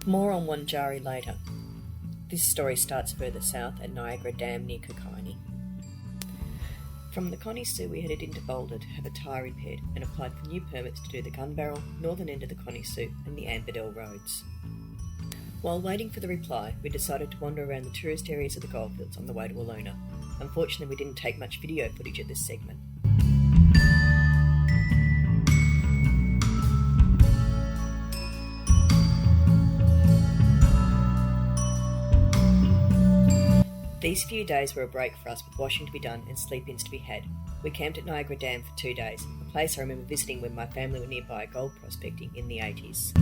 More on Wanjarri later. This story starts further south at Niagara Dam near Connie. From the Connie Sue we headed into Boulder to have a tyre repaired and applied for new permits to do the Gunbarrel, northern end of the Connie Sue and the Beadell roads. While waiting for the reply, we decided to wander around the tourist areas of the goldfields on the way to Aluna. Unfortunately, we didn't take much video footage at this segment. These few days were a break for us with washing to be done and sleep-ins to be had. We camped at Niagara Dam for 2 days, a place I remember visiting when my family were nearby gold prospecting in the 80s.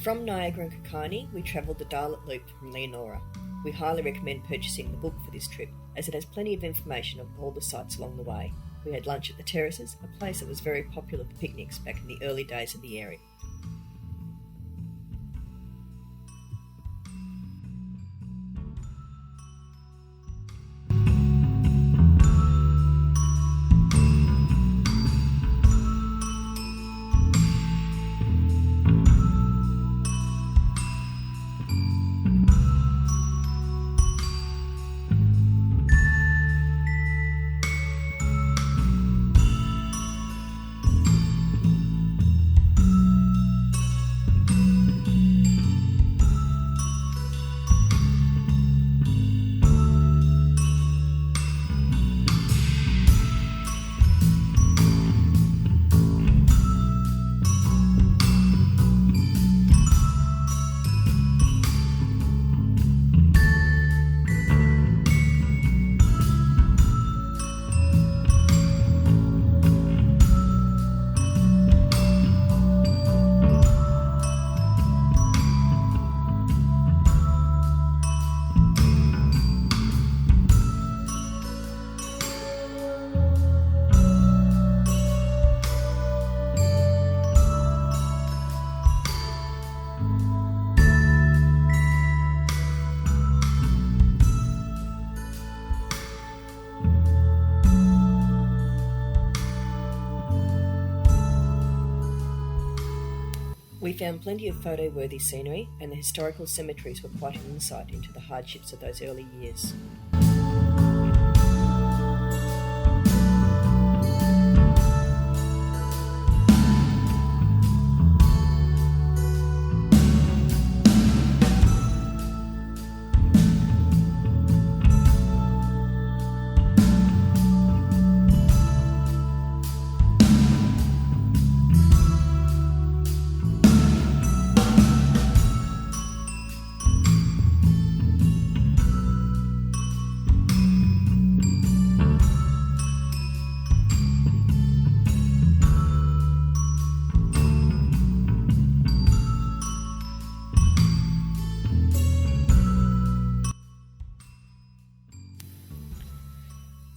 From Niagara and Connie, we travelled the Darlot Loop from Leonora. We highly recommend purchasing the book for this trip, as it has plenty of information on all the sites along the way. We had lunch at the Terraces, a place that was very popular for picnics back in the early days of the area. We found plenty of photo-worthy scenery, and the historical cemeteries were quite an insight into the hardships of those early years.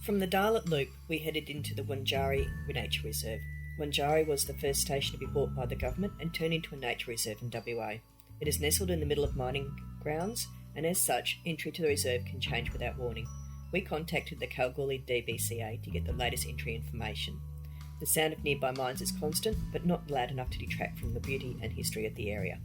From the Darlot Loop, we headed into the Wanjarri Nature Reserve. Wanjarri was the first station to be bought by the government and turned into a nature reserve in WA. It is nestled in the middle of mining grounds, and as such, entry to the reserve can change without warning. We contacted the Kalgoorlie DBCA to get the latest entry information. The sound of nearby mines is constant, but not loud enough to detract from the beauty and history of the area.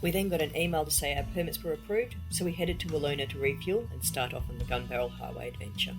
We then got an email to say our permits were approved, so we headed to Wollona to refuel and start off on the Gunbarrel Highway adventure.